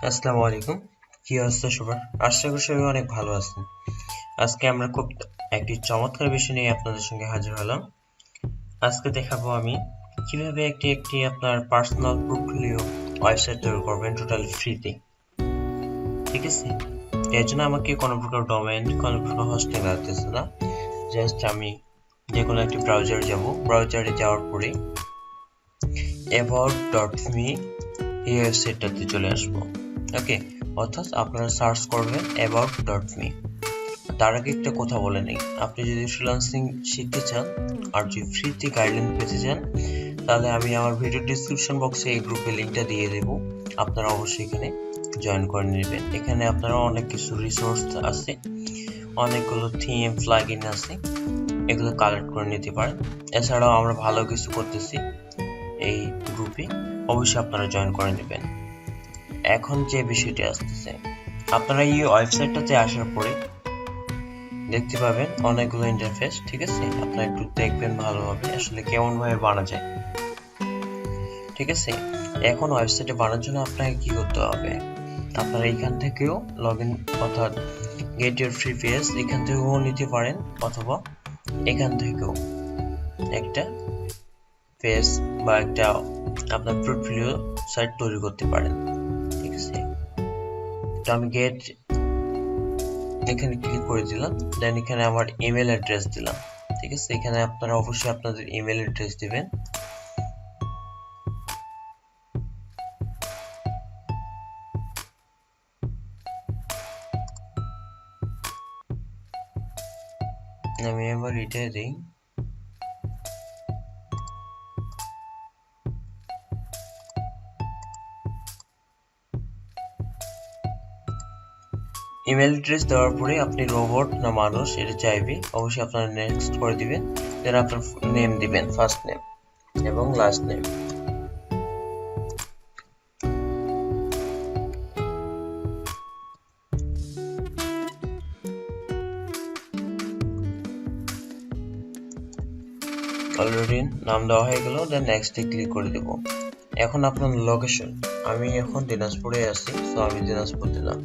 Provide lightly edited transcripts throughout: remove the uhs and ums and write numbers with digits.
আসসালামু আলাইকুম। কি অবস্থা সবার? আশা করি সবাই অনেক ভালো আছেন। আজকে আমরা খুব একটি চমৎকার বিষয় নিয়ে আপনাদের সঙ্গে হাজির হলাম। আজকে দেখাবো আমি কিভাবে একটি আপনার পার্সোনাল পোর্টফোলিও ওয়েবসাইট তৈরি করবেন টোটাল ফ্রিতে। ঠিক আছে? এর জন্য আমাকে কোনো প্রকার ডোমেইন, কোনো প্রকার হোস্টিং লাগতেছে না। জাস্ট আমি যে কোনো একটি ব্রাউজারে যাব। ব্রাউজারে যাওয়ার পরে about.me এই ওয়েবসাইটটাতে চলে আসবো। ওকে, অর্থাৎ আপনারা সার্চ করবেন about.me। তার আগে একটা কথা বলে নেই, আপনি যদি ফ্রিল্যান্সিং শিখতে চান আর যদি ফ্রিতে গাইডলাইন পেতে চান, তাহলে আমি আমার ভিডিও ডিসক্রিপশন বক্সে এই গ্রুপে লিঙ্কটা দিয়ে দেব। আপনারা অবশ্যই এখানে জয়েন করে নেবেন। এখানে আপনারা অনেক কিছু রিসোর্স আছে, অনেকগুলো থিম প্লাগইন আছে, এগুলো কালেক্ট করে নিতে পারেন। এছাড়াও আমরা ভালো কিছু করতেছি এই গ্রুপে, অবশ্যই আপনারা জয়েন করে নেবেন। এখন যে বিষয়টি আসতেছে, আপনারা এই ওয়েবসাইটটাতে আসার পরে দেখতে পাবেন অনেকগুলো ইন্টারফেস। ঠিক আছে, আপনারা একটু দেখবেন ভালোভাবে আসলে কেমন ভাবে বানা যায়। ঠিক আছে, এখন ওয়েবসাইটে বানানোর জন্য আপনাকে কি করতে হবে, আপনারা এখান থেকেও লগ ইন অর্থাৎ গেট ইউর ফ্রি পেজ এখান থেকেও নিতে পারেন, অথবা এখান থেকেও একটা পেজ বা একটা আপনার পোর্টফোলিও সাইট তৈরি করতে পারেন। ঠিক আছে, তো আমি গেট এখানে ক্লিক করে দিলাম, দেন এখানে আমার ইমেল অ্যাড্রেস দিলাম। ঠিক আছে, এখানে আপনারা অবশ্যই আপনাদের ইমেল অ্যাড্রেস দিবেন। আমি এবার এটা দিই। ইমেল অ্যাড্রেস দেওয়ার পরে আপনি রোবট না মানুষ এটা চাইবে, অবশ্যই আপনারা নেক্সট করে দিবেন। দেন আপনার নেম দিবেন, ফার্স্ট নেম এবং লাস্ট নেম। অলরেডি নাম দেওয়া হয়ে গেল, দেন নেক্সটে ক্লিক করে দেব। এখন আপনার লোকেশন, আমি এখন দিনাজপুরে আছি, সো আমি দিনাজপুর দিলাম।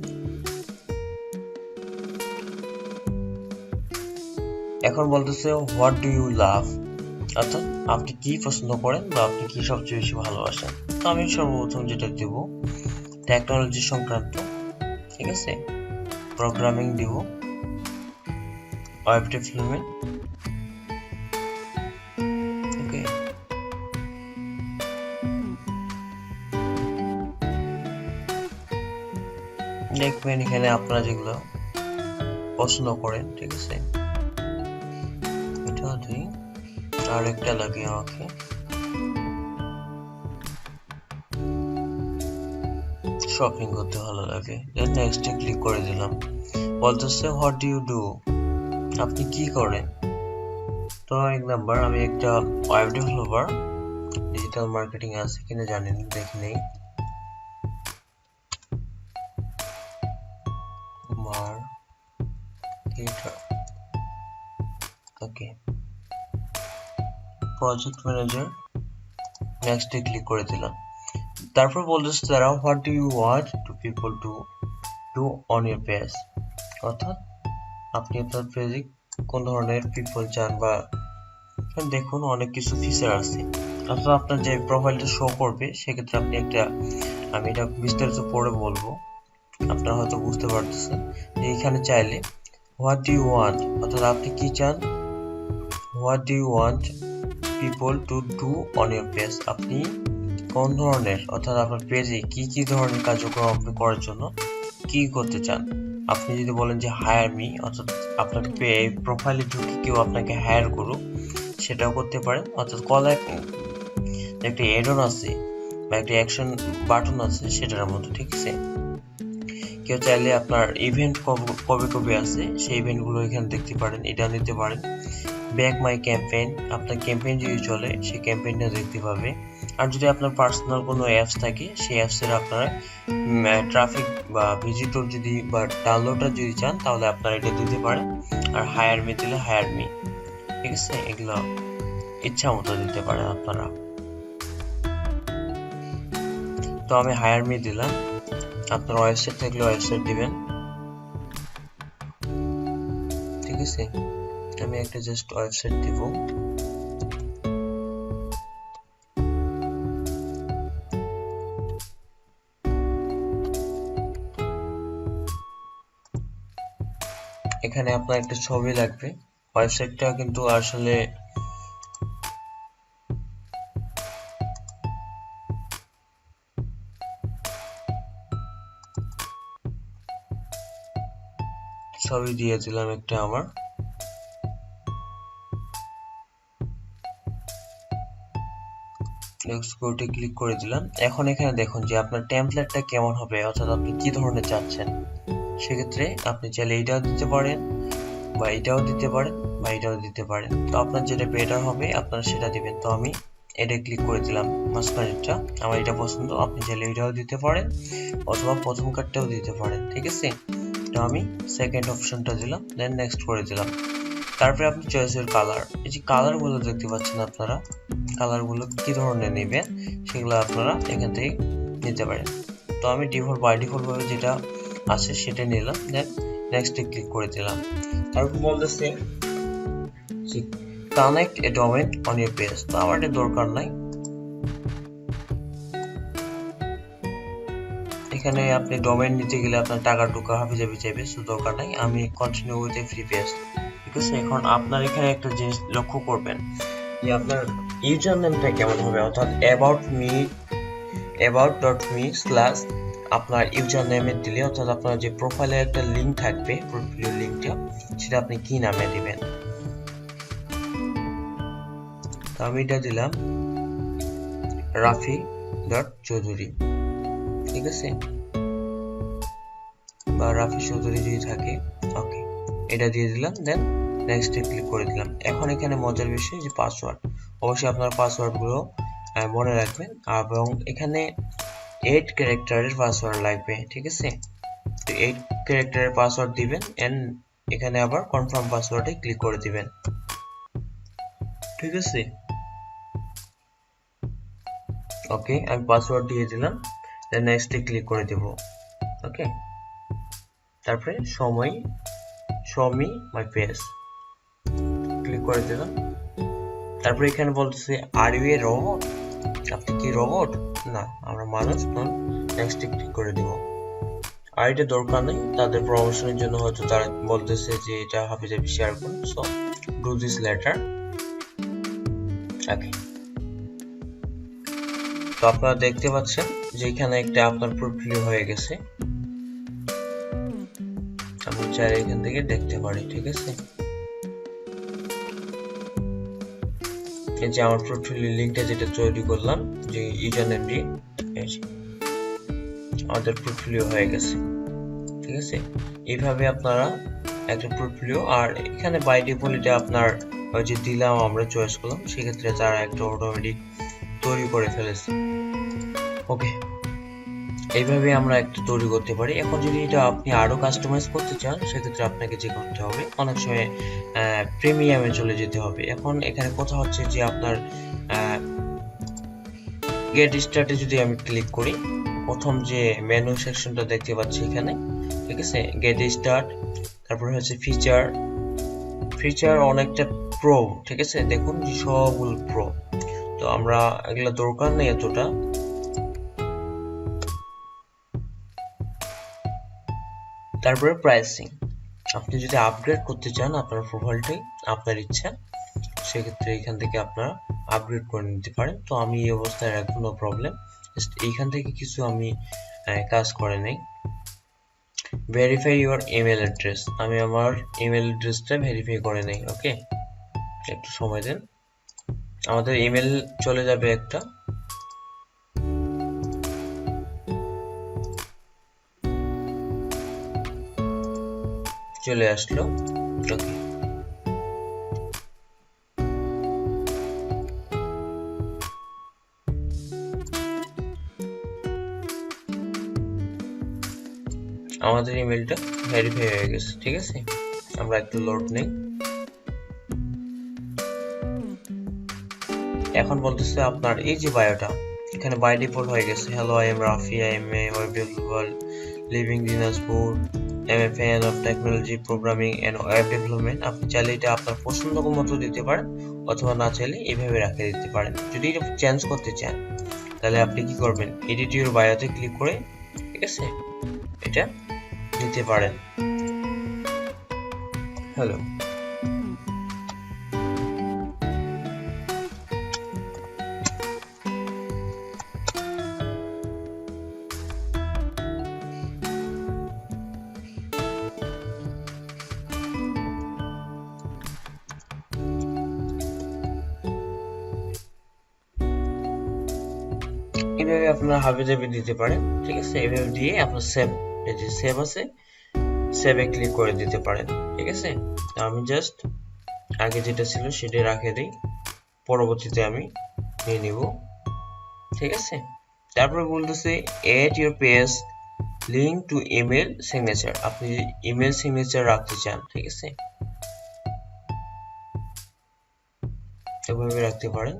এখন বলতেছে হোয়াট ডু ইউ লাভ, অর্থাৎ আপনি কি পছন্দ করেন বা আপনি কি সবচেয়ে বেশি ভালোবাসেন। তো আমি সর্বপ্রথম যেটা দিব টেকনোলজি সংক্রান্ত। ঠিক আছে, প্রোগ্রামিং দিব, ওয়েব ডেভেলপমেন্ট। ওকে, দেখবেন এখানে আপনারা যেগুলো পছন্দ করেন। ঠিক আছে, এটা দিই, আর একটা লাগে আমাকে শপিং করতে ভালো লাগে, দেন নেক্সটে ক্লিক করে দিলাম। বলতেছে হোয়াট ডু ইউ ডু, আপনি কি করেন। তো এক নাম্বার, আমি একটা ওয়েব ডেভেলপার, ডিজিটাল মার্কেটিং আছে কিনা জানেন, দেখে নেই। মার্কেটার, ওকে, প্রজেক্ট ম্যানেজার, নেক্সটে ক্লিক করে দিলাম। তারপর বলতেছে তারা what do you want to people to do on your page, অর্থাৎ আপনি আপনার পেজে কোন ধরনের পিপল চান, বা দেখুন অনেক কিছু ফিচার আছে। অর্থাৎ আপনার যে প্রোফাইলটা শো করবে সেক্ষেত্রে আপনি একটা, আমি এটা বিস্তারিত পরে বলবো, আপনারা হয়তো বুঝতে পারতেছেন যে এখানে চাইলে হোয়াট ডু ইউ ওয়ান্ট, অর্থাৎ আপনি কি চান, what do you want people to do on your page, আপনি কোন ধরনের, অর্থাৎ আপনার পেজে কি কি ধরনের কার্যক্রম আপনি করার জন্য কি করতে চান। আপনি যদি বলেন যে হায়ার মি, অর্থাৎ আপনার প্রোফাইলে ঢুকে কেউ আপনাকে হায়ার করুক, সেটাও করতে পারেন। অর্থাৎ কল একটা অ্যাডন আছে বা একটা অ্যাকশন বাটন আছে সেটার মতো। ঠিক আছে, কেউ চাইলে আপনার ইভেন্ট কবে কবে আছে সেই ইভেন্টগুলো এখানে দেখতে পারেন, এটা নিতে পারেন। ব্যাক মাই ক্যাম্পেইন, আপনার ক্যাম্পেইন যদি চলে সেই ক্যাম্পেইনটা দেখতে পাবে। আর যদি আপনার পার্সোনাল কোনো অ্যাপস থাকে সেই অ্যাপসের আপনারা ট্রাফিক বা ভিজিটর যদি বা ডাউনলোডার যদি চান তাহলে আপনারা এটা দিতে পারেন। আর হায়ার মি দিলে হায়ার মি। ঠিক আছে, এগুলো ইচ্ছা মতো দিতে পারেন আপনারা। তো আমি হায়ার মি দিলাম, আপনার ওয়েবসাইট থাকলে ওয়েবসাইট দিবেন, ঠিক আছে। আমি একটা জাস্ট ওয়েবসাইট দিব। এখানে আপনার একটা ছবি লাগবে। ওয়েবসাইটটা কিন্তু আসলে ছবি দিয়ে দিলাম একটা আমার। এক্সপোর্টে ক্লিক করে দিলাম। এখন এখানে দেখুন যে আপনার টেমপ্লেটটা কেমন হবে, অর্থাৎ আপনি কি ধরনের চাচ্ছেন। সেক্ষেত্রে আপনি চাইলে এইটাও দিতে পারেন বা এটাও দিতে পারেন বা এটাও দিতে পারেন। তো আপনার যেটা বেটার হবে আপনারা সেটা দিবেন। তো আমি এটা ক্লিক করে দিলাম, মাঝখানেরটা আমার এটা পছন্দ। আপনি চাইলে এটাও দিতে পারেন অথবা প্রথম কার্ডটাও দিতে পারেন, ঠিক আছে। তো আমি সেকেন্ড অপশনটা দিলাম, দেন নেক্সট করে দিলাম। তারপরে আপনি চয়েসের কালার, এই যে কালারগুলো দেখতে পাচ্ছেন আপনারা, কালারগুলো কি ধরনের নেবেন সেগুলো আপনারা এখান থেকে নিতে পারেন। তো আমি বাই ডিফল্ট ভাবে যেটা আছে সেটা নিলাম, দেন নেক্সটে ক্লিক করে দিলাম। তারপর বলতেছে connect A domain on your page. তো আমার এটা দরকার নাই। এখানে আপনি ডোমেইন নিতে গেলে আপনার টাকা টুকা হাবি যাবি চাইবে, সো দরকার নাই। আমি continue with a free page, ঠিক আছে। এখন আপনার এখানে একটা জিনিস লক্ষ্য করবেন যে আপনার ইউজার নেমটা কেমন হবে, অর্থাৎ about.me স্ল্যাশ আপনার ইউজার নেমে দিলে, অর্থাৎ আপনার যে প্রোফাইলের একটা লিঙ্ক থাকবে, প্রোফাইলের লিঙ্কটা সেটা আপনি কি নামে দিবেন। তো আমি এটা দিলাম রাফি.চৌধুরী, ঠিক আছে, বা রাফি চৌধুরী যদি থাকে, ওকে, এটা দিয়ে দিলাম। দেন নেক্সটে ক্লিক করে দিলাম। এখন এখানে মজার বিষয় যে পাসওয়ার্ড, অবশ্যই আপনার পাসওয়ার্ডগুলো মনে রাখবেন এবং এখানে 8 ক্যারেক্টারের পাসওয়ার্ড লাগবে, ঠিক আছে। তো 8 ক্যারেক্টারের পাসওয়ার্ড দিবেন এন্ড এখানে আবার কনফার্ম পাসওয়ার্ডে ক্লিক করে দিবেন, ঠিক আছে। ওকে, আমি পাসওয়ার্ড দিয়ে দিলাম, দেন নেক্সটে ক্লিক করে দেব, ওকে। তারপরে show me my page click করে দিলাম। তারপরে এখানে বলতেছে আর ইউ এ রোবট, আপনি কি রোবট? না, আমরা মানুষ নন। নেক্সটে ক্লিক করে দেব। আর এটা দরকার নেই, তাদের প্রমোশনের জন্য হয়তো তারা বলতেছে যে এটা হাবিজাবি শেয়ার করুন, সো ডু দিস লেটার, ওকে। তো আপনারা দেখতে পাচ্ছেন যে এখানে একটা আপনার প্রোফাইল হয়ে গেছে। আমি চাইলে এখান থেকে দেখতে পারি, ঠিক আছে। এই যে আমার প্রোফাইলের লিংকটা যেটা তৈরি করলাম, যে ইউজার নেম দিয়ে, আমাদের প্রোফাইল হয়ে গেছে, ঠিক আছে। এইভাবে আপনারা একটা প্রোফাইল, আর এখানে বাই ডিফল্ট এটা আপনার ওই যে দিলাম আমরা চয়েস করলাম, সেক্ষেত্রে তারা একটা অটোমেটিক তৈরি করে ফেলেছে, ওকে। এইভাবে আমরা একটা তৈরি করতে পারি। এখন যদি এটা আপনি আরো কাস্টমাইজ করতে চান, সেক্ষেত্রে আপনাকে যে করতে হবে, অনেক সময় প্রিমিয়ামে চলে যেতে হবে। এখন এখানে কথা হচ্ছে যে আপনার গেট স্টার্টে যদি আমি ক্লিক করি, প্রথম যে মেনু সেকশনটা দেখতে পাচ্ছি এখানে, ঠিক আছে, গেট স্টার্ট, তারপর হচ্ছে ফিচার অনেকটা প্রো, ঠিক আছে, দেখুন সবগুলো প্রো। তো আমরা এগুলো দরকার নেই এতটা। তারপরে প্রাইসিং, আপনি যদি আপগ্রেড করতে চান আপনার প্রোফাইলটাই, আপনার ইচ্ছা, সেক্ষেত্রে এখান থেকে আপনারা আপগ্রেড করে নিতে পারেন। তো আমি এই অবস্থায় রাখবো, নো প্রবলেম। এইখান থেকে কিছু আমি কাজ করে নেই। ভেরিফাই ইউর ইমেল অ্যাড্রেস, আমি আমার ইমেল অ্যাড্রেসটা ভেরিফাই করে নেই, ওকে। একটু সময় দেন, আমাদের ইমেল চলে যাবে একটা, চলে আসলো, ওকে। আমাদের ইমেলটা ভেরিফাই হয়ে গেছে, ঠিক আছে। আমরা একটু লোড নেই। এখন বলতেছে আপনার এই যে বায়োটা, এখানে বাই ডিফল্ট হয়ে গেছে hello I am Rafi I am a web developer living Dinajpur am a fan of technology programming and web development. আপনি চাইলে এটা আপনার পছন্দ মতো দিতে পারেন অথবা না চাইলে এইভাবে রেখে দিতে পারেন। যদি এটা চেঞ্জ করতে চান তাহলে আপনি কি করবেন, এডিট ইউর বায়োতে ক্লিক করে ঠিক আছে এটা দিতে পারেন। হ্যালো, এইভাবে আপনার হাবি জাবি দিতে পারেন ঠিক আছে। এইভাবে দিয়ে আপনার সেভ, এই যে সেভ আছে সেভে ক্লিক করে দিতে পারেন ঠিক আছে। আমি জাস্ট আগে যেটা ছিল সেটাই রাখে দিই, পরবর্তীতে আমি নিয়ে নিব ঠিক আছে। তারপরে বলতেছে add your page link to email signature. আপনি ইমেল সিগনেচার রাখতে চান ঠিক আছে, এভাবে রাখতে পারেন।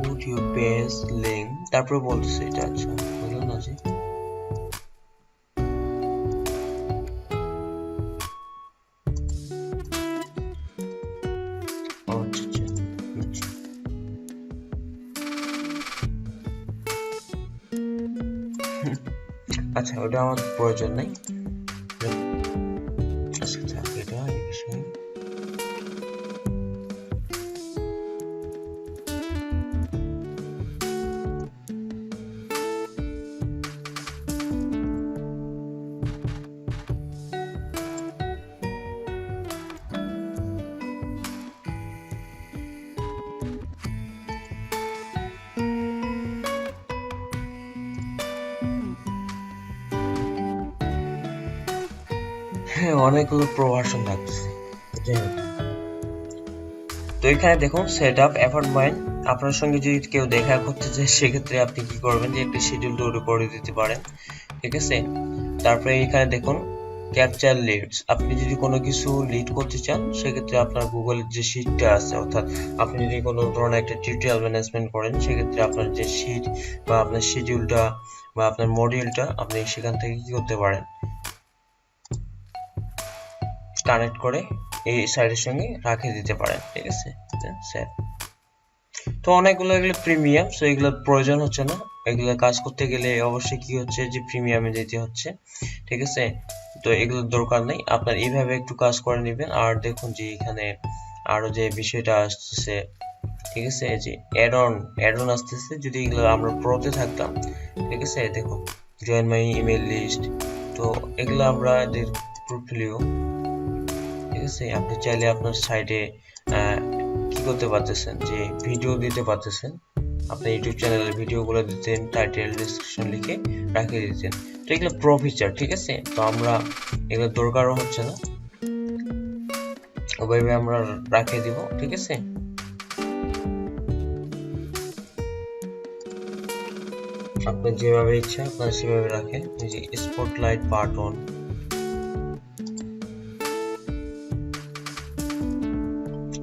Put your page link, তারপরে বলতেছে এটা, আচ্ছা হলো না যে আচ্ছা ওটা আমার প্রয়োজন নেই। আচ্ছা এটা এই বিষয়ে অনেকগুলো প্রভাষণ লাগতেছে। তো এখানে দেখুন সেট আপ অ্যাপয়েন্টমেন্ট, আপনার সঙ্গে যদি কেউ দেখা করতে চায় সেক্ষেত্রে আপনি কি করবেন যে একটা শিডিউল তৈরি করে দিতে পারেন ঠিক আছে। তারপরে এখানে দেখুন ক্যাপচার লিডস, আপনি যদি কোনো কিছু লিড করতে চান সেক্ষেত্রে আপনার গুগলের যে শিটটা আছে, অর্থাৎ আপনি যদি কোনো ধরনের একটা টিউটোরিয়াল ম্যানেজমেন্ট করেন সেক্ষেত্রে আপনার যে শিট বা আপনার শিডিউলটা বা আপনার মডিউলটা আপনি সেখান থেকে কি করতে পারেন, কানেক্ট করে এই সাইটের সঙ্গে রাখিয়ে দিতে পারেন ঠিক আছে। স্যার তো অনেকগুলো এগুলো প্রিমিয়াম, সো এগুলো প্রয়োজন হচ্ছে না, এগুলো কাজ করতে গেলে অবশ্যই কি হচ্ছে যে প্রিমিয়ামে দিতে হচ্ছে ঠিক আছে। তো এগুলোর দরকার নেই, আপনার এইভাবে একটু কাজ করে নেবেন। আর দেখুন যে এখানে আরো যে বিষয়টা আসতেছে ঠিক আছে, যে অ্যাড অন আসতেছে, যদি এগুলো আমরা প্রোতে থাকতাম ঠিক আছে। দেখুন জয়েন মাই ইমেল লিস্ট, তো এগুলো আমরা পোর্টফোলিও ঠিক আছে। আপনি চাইলে আপনার সাইটে কি করতে পারতেছেন যে ভিডিও দিতে পারতেছেন, আপনি ইউটিউব চ্যানেলের ভিডিওগুলো দিতেন, টাইটেল ডেসক্রিপশন লিখে রাখিয়ে দিতেন। তো এগুলো প্রো ফিচার ঠিক আছে, তো আমরা এগুলো দরকারও হচ্ছে না, ওইভাবে আমরা রাখিয়ে দিব ঠিক আছে। আপনার যেভাবে ইচ্ছা আপনার সেভাবে রাখেন। এই যে স্পটলাইট বাটন,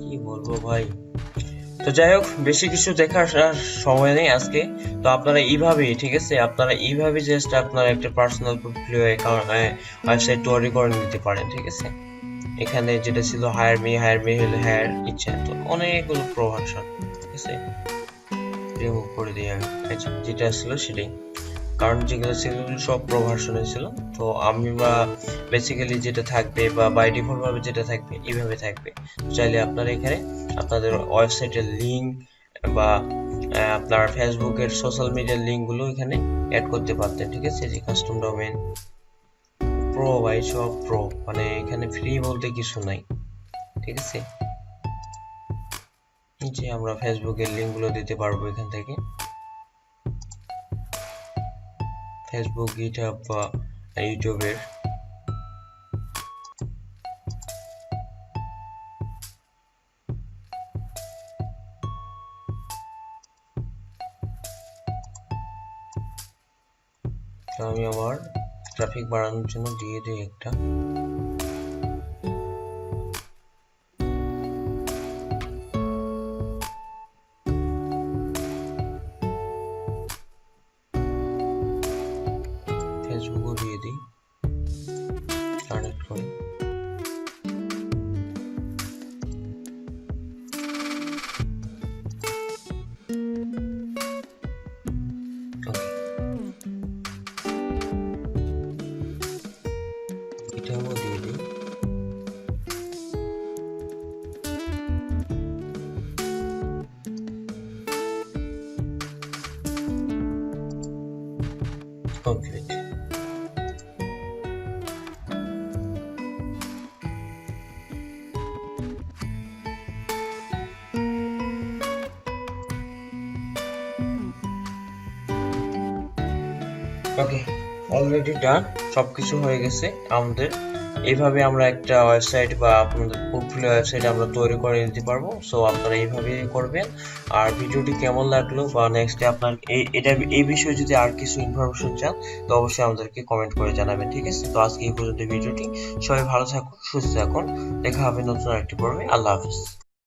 কি বলবো ভাই। তো যাই হোক, বেশি কিছু দেখার আর সময় নেই আজকে। তো আপনারা এইভাবেই ঠিক আছে, আপনারা এইভাবে জাস্ট আপনার একটা পার্সোনাল পোর্টফোলিও ওয়েবসাইট তৈরি করে নিতে পারেন ঠিক আছে। এখানে যেটা ছিল হায়ার মি হলে হায়ার ইচ্ছা, তো অনেকগুলো প্রভাষণ ঠিক আছে, রিমুভ করে দিই আমি। আচ্ছা যেটা ছিল সেটাই, কারণ যেগুলো ছিল সব প্রভাষণে ছিল। তো আমি বা বেসিক্যালি যেটা থাকবে বা বাই ডিফল্ট ভাবে যেটা থাকবে এইভাবে থাকবে। চাইলে আপনারা এখানে আপনাদের ওয়েবসাইটের লিংক বা আপনার ফেসবুকের সোশ্যাল মিডিয়ার লিংক গুলো এখানে অ্যাড করতে পারতেন ঠিক আছে। যে কাস্টম ডোমেন প্রো ভাই, সব প্রো, মানে এখানে ফ্রি বলতে কিছু নাই ঠিক আছে। যে আমরা ফেসবুকের লিংক গুলো দিতে পারবো এখান থেকে, ফেসবুক, গিটহাব বা ইউটিউবের। আমি আবার ট্রাফিক বাড়ানোর জন্য দিয়ে দিই একটা। ফেসবুকও দিয়ে দিই কানেক্ট করে। এটাও দিয়ে দিই। কমপ্লিট। ওকে, অলরেডি ডান, সবকিছু হয়ে গেছে আমাদের। এইভাবে আমরা একটা ওয়েবসাইট বা আপনাদের পোর্টফোলিও ওয়েবসাইট আমরা তৈরি করে নিতে পারবো। সো আপনারা এইভাবে করবেন। আর ভিডিওটি কেমন লাগলো বা নেক্সটে আপনার এই বিষয়ে যদি আর কিছু ইনফরমেশন চান তো অবশ্যই আমাদেরকে কমেন্ট করে জানাবেন, ঠিক আছে? তো আজকে এই পর্যন্ত ভিডিওটি। সবাই ভালো থাকুন, সুস্থ থাকুন, দেখা হবে নতুন আরেকটি পর্বে। আল্লাহ হাফিজ।